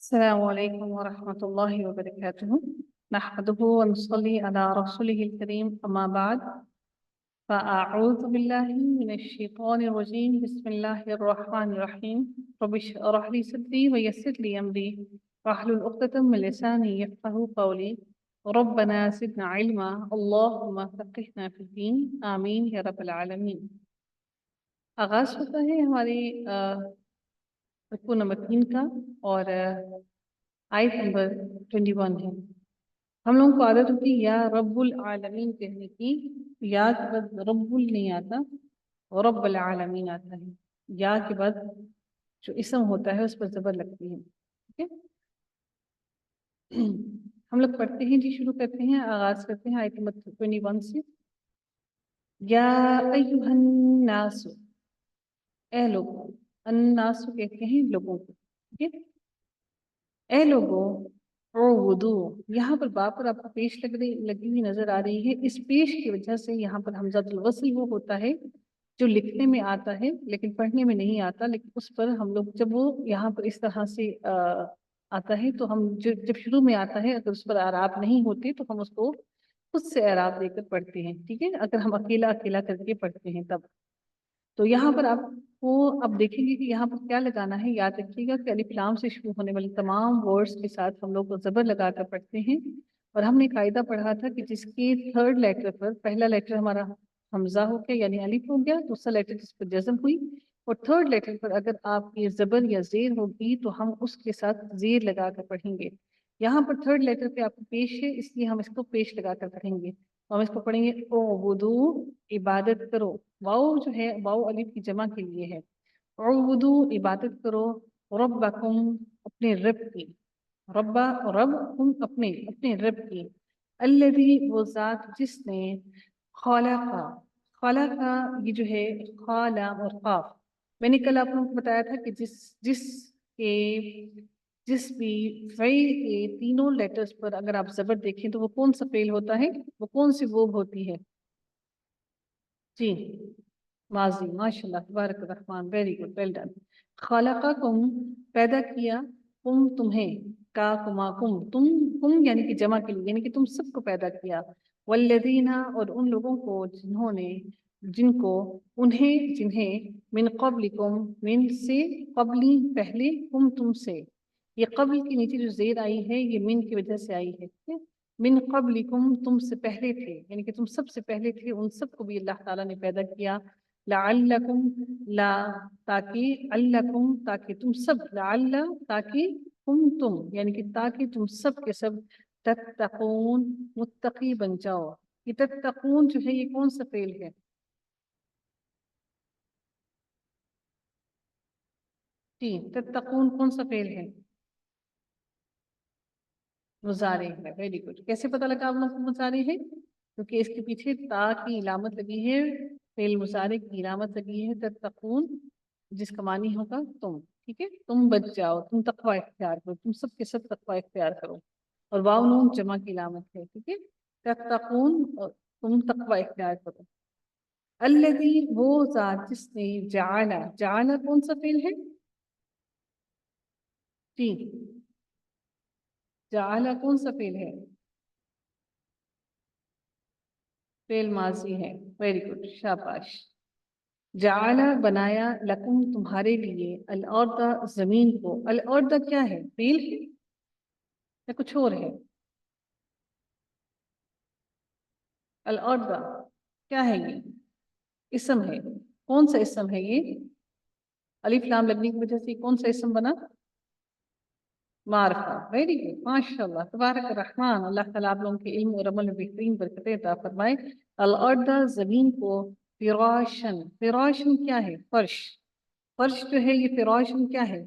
السلام عليكم ورحمة الله وبركاته. نحمده ونصلي على رسوله الكريم أما بعد فأعوذ بالله من الشيطان الرجيم. بسم الله الرحمن الرحيم. رب اشرح لي صدري ويسر لي أمري واحلل عقدة من لساني يفقهوا قولي. ربنا زدنا علما اللهم فقهنا في الدين آمين يا رب العالمين. آغاز ہوتا ہے ہماری رکوع نمبر 3 کا اور آیت نمبر 21 ہے. ہم لوگوں کو عادت ہوتی ہے یا رب العالمین کہنے کی. یا کے بعد رب نہیں آتا، رب العالمین آتا ہے. یا کے بعد جو اسم ہوتا ہے اس پر زبر لگتی ہے. ٹھیک ہے، ہم لوگ پڑھتے ہیں جی، شروع کرتے ہیں، آغاز کرتے ہیں آیت نمبر 21 سے. یا ایھا الناس، اے لوگوں. الناس کہتے ہیں لوگوں کو. ٹھیک ہے، اے لوگوں. عبدو، یہاں پر با پر آپ کو پیش لگی ہوئی نظر آ رہی ہے. اس پیش کی وجہ سے یہاں پر حمزۃ الوصل وہ ہوتا ہے جو لکھنے میں آتا ہے لیکن پڑھنے میں نہیں آتا. لیکن اس پر ہم لوگ جب وہ یہاں پر اس طرح سے آتا ہے تو ہم جب شروع میں آتا ہے اگر اس پر اعراب نہیں ہوتے تو ہم اس کو خود سے اعراب دے کر پڑھتے ہیں. ٹھیک ہے، اگر ہم اکیلا کر کے پڑھتے ہیں تب. تو یہاں پر آپ کو اب دیکھیں گے کہ یہاں پر کیا لگانا ہے. یاد رکھیے گا کہ الف لام سے شروع ہونے والے تمام ورڈز کے ساتھ ہم لوگ زبر لگا کر پڑھتے ہیں. اور ہم نے قاعدہ پڑھا تھا کہ جس کے تھرڈ لیٹر پر، پہلا لیٹر ہمارا حمزہ ہو گیا یعنی الف ہو گیا، دوسرا لیٹر جس پر جزم ہوئی، اور تھرڈ لیٹر پر اگر آپ کی زبر یا زیر ہوگی تو ہم اس کے ساتھ زیر لگا کر پڑھیں گے. یہاں پر تھرڈ لیٹر پہ آپ کو پیش ہے اس لیے ہم اس کو پیش لگا کر پڑھیں گے. ہم اس کو پڑھیں گے اعبدو، عبادت کرو. واؤ جو ہے واؤ الف کی جمع کے لیے ہے. اعبدو، عبادت کرو. ربکم، اپنے رب کی. ربا، رب، ہم اپنے رب کی. الذی، وہ ذات جس نے. خلقا، خلقا یہ جو ہے خالا اور قاف. میں نے کل آپ لوگوں کو بتایا تھا کہ جس بھی فعل کے تینوں لیٹرز پر اگر آپ زبر دیکھیں تو وہ کون سا فعل ہوتا ہے، وہ کون سی ووب ہوتی ہے؟ جی، ماضی. ماشاء اللہ، تبارک الرحمن، ویری گڈ، ویل ڈن. خلقکم، پیدا کیا. کم، تمہیں. کا کما کم، تم یعنی کہ جمع کے لیے، یعنی کہ تم سب کو پیدا کیا. والذین، اور ان لوگوں کو جنہیں من قبلکم، من سے، قبلی پہلے، تم سے. یہ قبل کے نیچے جو زیر آئی ہے یہ من کی وجہ سے آئی ہے. ٹھیک ہے، من قبلکم، تم سے پہلے تھے، یعنی کہ تم سب سے پہلے تھے، ان سب کو بھی اللہ تعالیٰ نے پیدا کیا. لعلکم، لا، تاکہ، علکم، تاکہ تم سب، لعل، تاکہ، تم یعنی کہ تاکہ تم سب کے سب تتقون، متقی بن جاؤ. یہ تتقون جو ہے یہ کون سا فعل ہے؟ جی، تتقون کون سا فعل ہے؟ مضارع ہے. Very good. کیسے پتہ لگا آپ لوگوں کو مضارع ہے؟ کیونکہ اس کے پیچھے تا کی علامت لگی ہے، فعل مضارع کی علامت لگی ہے تتقون، جس کا معنی ہوگا تم. ٹھیک ہے، تم بچ جاؤ، تم تقوی اختیار کرو، تم سب کے سب تقوی اختیار کرو. اور واو نون جمع کی علامت ہے. ٹھیک ہے، تتقون، تم تقوی اختیار کرو. الذی، وہ ذات جس نے. جعل کون سا فعل ہے؟ جی، جعل کون سا فعل ہے؟ فعل ماضی ہے. ویری گڈ، شاباش. جعل، بنایا. لکم، تمہارے لیے. الارض، زمین کو. الارض کیا ہے؟ فعل ہے یا کچھ اور ہے؟ الارض کیا ہے؟ یہ اسم ہے. کون سا اسم ہے یہ؟ الف لام لگنے کی وجہ سے کون سا اسم بنا؟ معرفہ. ویری گڈ، ماشاء اللہ، تبارک الرحمن. اللہ تعالیٰ آپ لوگوں کے علم اور عمل میں بہترین برکتیں عطا فرمائے. الارض، زمین کو. فراشن، فراشن کیا ہے؟ فرش. فرش جو ہے یہ فراشن کیا ہے؟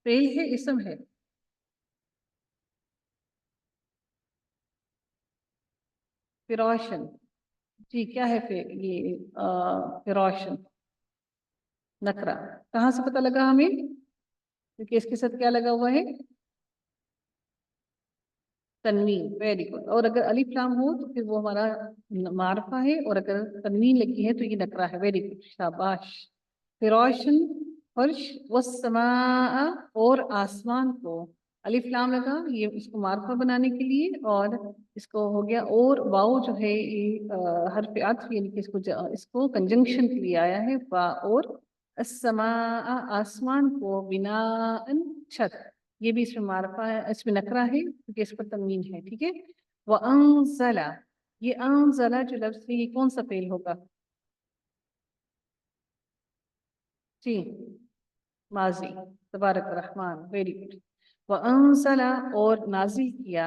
فعل ہے، اسم ہے؟ فراشن، جی کیا ہے یہ فراشن؟ نکرا. کہاں سے پتہ لگا ہمیں؟ کیونکہ اس کے ساتھ کیا لگا ہوا ہے؟ تنوین. Very good. اور اگر الف لام ہو تو پھر وہ ہمارا معرفہ ہے، اور اگر تنوین لگی ہے تو یہ نکرا ہے. ویری گڈ، شاباش. فراشن، فرش. والسماء، اور آسمان کو. अलिफ लाम लगा ये इसको मार्फा बनाने के लिए, और इसको हो गया, और वाओ जो है ये हर्फ अत्फ यानी कि इसको कंजंक्शन के लिए आया है। वा और अस्समा आसमान को, बिनाअन छत, ये भी इसमें मार्फा है, इसमें नकरा है क्योंकि इस पर तनवीन है। ठीक है। व अंज़ला, ये अंज़ला जो लफ्ज़ है ये कौन सा फेल होगा? जी, माजी। तबारक रहमान, वेरी गुड। व अंज़ला, और नाजिल किया,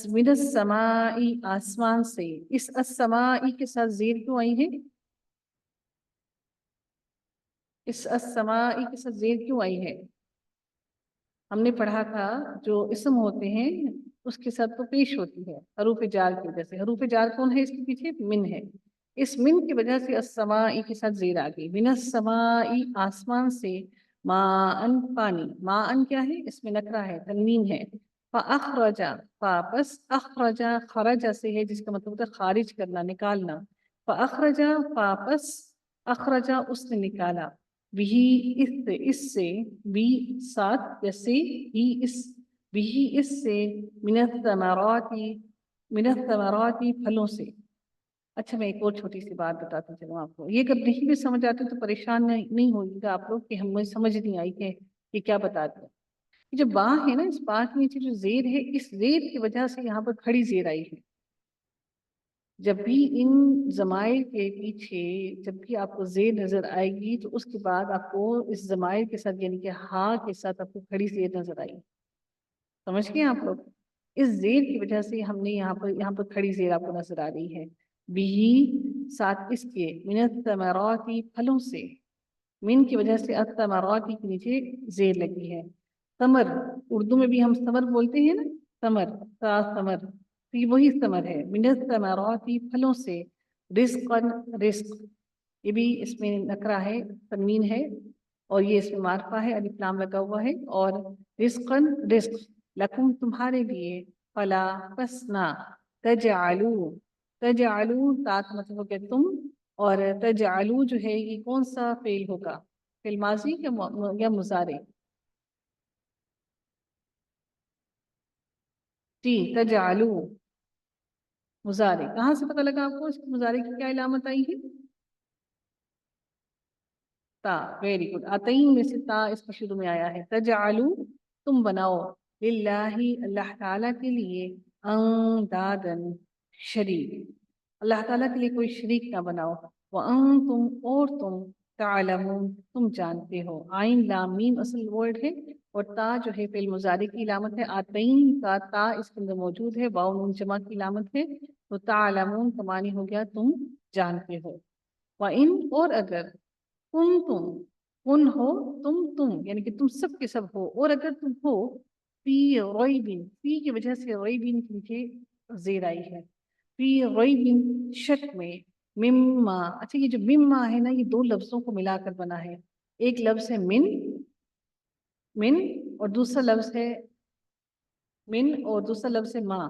मिनस समाई, आसमान से। इस अस्समाई के साथ जेर क्यों आई है? इस अस्समाई के साथ जेर क्यों आई है? हमने पढ़ा था जो इसम होते हैं उसके साथ तो पेश होती है हरूफ जार की वजह से। हरूफ जार कौन है इसके पीछे? मिन है। इस मिन की वजह से अस्समाई के साथ जेर आ गई। मिनस समाई, आसमान से, माअन, पानी। माअन क्या है? इसमें नकरा है, तनवीन है। फ़अख़रजा, वापस, अख़रजा खरजा से है जिसका मतलब होता है खारिज करना, निकालना। फ़अख़रजा, वापस, अख़रजा उसने निकाला, बिही, इससे, बी साथ, जैसे ही, इस, बिही इससे, मिनत्तमराती, मिनत्तमराती फलों से। अच्छा, मैं एक और छोटी सी बात बताती चलूँ आपको, ये अगर नहीं भी समझ आते तो परेशान नहीं होइएगा आप लोग कि हमें समझ नहीं आई है ये क्या बताते हैं। जो बा है ना, इस बा के नीचे जो जेर है, इस जेर की वजह से यहाँ पर खड़ी जेर आई है। जब भी इन जमाइर के पीछे जब भी आपको जेर नजर आएगी तो उसके बाद आपको इस जमाइर के साथ यानी कि हा के साथ आपको खड़ी जेर नजर आई। समझ गए आप लोग? इस जेर की वजह से हमने यहाँ पर खड़ी जेर आपको नजर आ रही है। बिही, साथ इसके, मिनत तमराती, फलों से। मिन की वजह से अतमराती के नीचे जेर लगी है। समर, उर्दू में भी हम समर बोलते हैं ना, समर, सा समर, तो ये वही समर है। मिनत तमराती, फलों से। रिस्कन, रिस्क, ये भी इसमें नकरा है, तनवीन है, और ये इसमें मार्फा है, अलिफ लाम लगा हुआ है। और रिस्कन, रिस्क, लकुम, तुम्हारे लिए, फला, पसना, तजआलू, तजआलू, ता का मतलब हो गया तुम, और तजआलू जो है ये कौन सा फेल होगा? फेल माजी या मुजारे? जी, तजआलू, मुजारे। कहाँ से पता लगा आपको इसकी मुजारे की क्या इलामत आई है? ता, वेरी गुड। आतईन में से ता इसका शुरू में आया है। तजआलू, तुम बनाओ, लिल्लाही, अल्लाह ताला के लिए, अंदादन, शरीक, अल्लाह ताला के लिए कोई शरीक ना बनाओ। व तुम, और तुम, तालमून, तुम जानते हो। आइन लाम मीम असल वर्ड है, और ता जो है फेल मुजारी की इलामत है। आतईन का ता इसके अंदर मौजूद है, वाव नून जमा की इलामत है। तो तालमून का मानी हो गया तुम जानते हो। व इन, और अगर, तुम, उन हो, तुम यानी कि तुम सब के सब हो, और अगर तुम हो, फी रोइबिन, फी की वजह से रोइबिन के नीचे जेर आई है। फी रोइबिन, शक में, मिम्मा। अच्छा, ये जो मिम्मा है ना, ये दो लफ्जों को मिलाकर बना है। एक लफ्ज है मिन, मिन, और दूसरा लफ्ज है मिन, और दूसरा लफ्ज है माँ।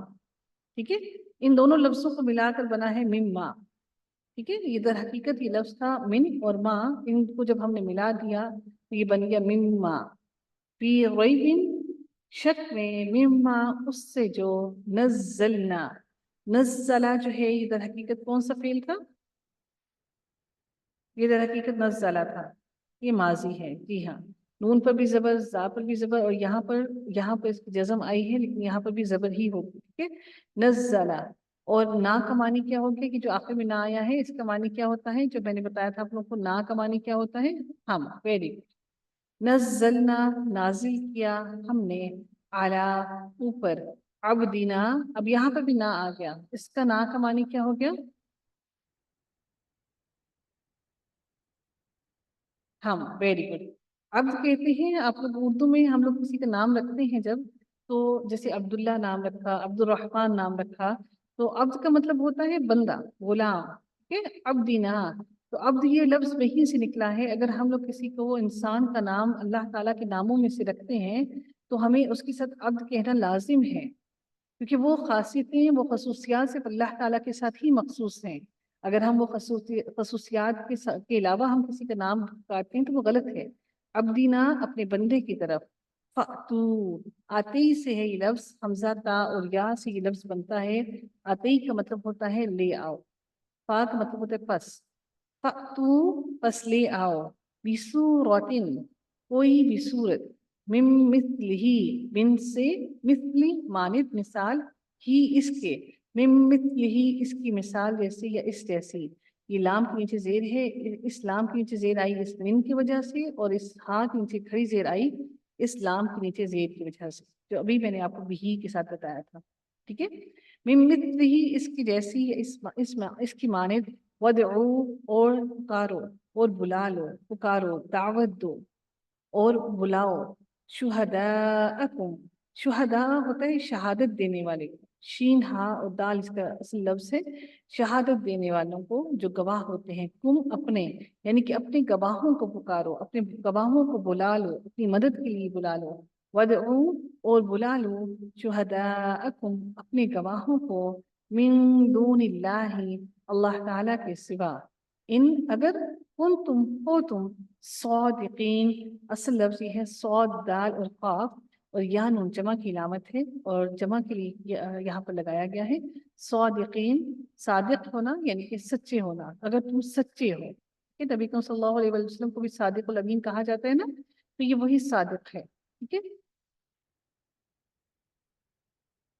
ठीक है, इन दोनों लफ्जों को मिलाकर बना है मिम्मा। ठीक है, ये दर हकीकत ये लफ्ज था मिन और माँ, इनको जब हमने मिला दिया तो ये बन गया मिम्मा। फी रैबिन, शक में, मिम्मा, उससे जो, नज़्ज़लना, नज़्ज़ला जो है ये दर हकीकत कौन सा फेल था? ये दर हकीकत नज़्ज़ला था, ये माजी है। जी हाँ, नून पर भी जबर, जा पर भी जबर, और यहाँ पर इसकी जज़म आई है लेकिन यहाँ पर भी जबर ही होगी। ठीक है, नज़्ज़ला। और ना का मानी क्या हो गया कि जो आखिर में ना आया है इसका मानी क्या होता है, जो मैंने बताया था आप लोगों को, ना का मानी क्या होता है? हम, वेरी गुड। नज़्ज़लना, नाजिल किया हमने, आला, ऊपर, अब्दिना, अब यहाँ पर भी ना आ गया, इसका ना का मानी क्या हो गया? हम, वेरी गुड। अब कहते हैं आप लोग उर्दू में, हम लोग किसी का नाम रखते हैं जब, तो जैसे अब्दुल्ला नाम रखा, अब्दुल रहमान नाम रखा, तो अब्द का मतलब होता है बंदा, गुलाम। ठीक है, अब्दीना, तो अब्द ये लफ्ज वहीं से निकला है। अगर हम लोग किसी को, इंसान का नाम अल्लाह ताला के नामों में से रखते हैं तो हमें उसके साथ अब्द कहना लाजिम है, क्योंकि वो खासियतें, वो खसूसियात सिर्फ अल्लाह ताला के साथ ही मखसूस हैं। अगर हम वो खसूसियात के अलावा हम किसी का नाम काटते हैं तो वो गलत है। अब्दीना, अपने बंदे की तरफ, फ़अतू, आती से है ये लफ्ज़, हमज़ा ता और या से ये लफ्ज़ बनता है। आती का मतलब होता है ले आओ, फा का मतलब होता है पस। फ़अतू पस ले आओ, बिसूरतिन कोई भी सूरत, मिन मिस्लिही मिन से, मिस्ली मानित मिसाल, ही इसके, मिन मिस्लिही इसकी मिसाल जैसे या इस जैसी। ये लाम के नीचे जेर है, इस लाम के नीचे जेर आई इस मिन की वजह से, और इस हाँ के नीचे खड़ी जेर आई इस लाम के नीचे जेर की वजह से, जो अभी मैंने आपको बिही के साथ बताया था। ठीक है, मिन मिस्लिही इसकी जैसी, इसकी मानित, वदउ और पुकारो और बुला लो, पुकारो दावत दो और बुलाओ, शुहदाअकुम, शुहदा होता है शहादत देने वाले, शीन हा और दाल इसका असल लफ्ज़ है, शहादत देने वालों को जो गवाह होते हैं, कुम अपने, यानी कि अपने गवाहों को पुकारो, अपने गवाहों को बुला लो, अपनी मदद के लिए बुला लो, वदउ और बुला लो, शुहदाअकुम अपने गवाहों को, मिन दूनिल्लाहि अल्लाह ताला के सिवा, इन अगर तुम हो तुम सौदिकीन, असल लफ्ज़ ये है सौद दाल और काफ, और यहाँ नून जमा की इलामत है और जमा के लिए यहाँ पर लगाया गया है। सौदिकीन सादिक होना यानी कि सच्चे होना, अगर तुम सच्चे हो, ठीक है, नबी सल्लल्लाहु अलैहि वसल्लम को भी सादिकुल अमीन कहा जाता है ना, तो ये वही सादिक है। ठीक है,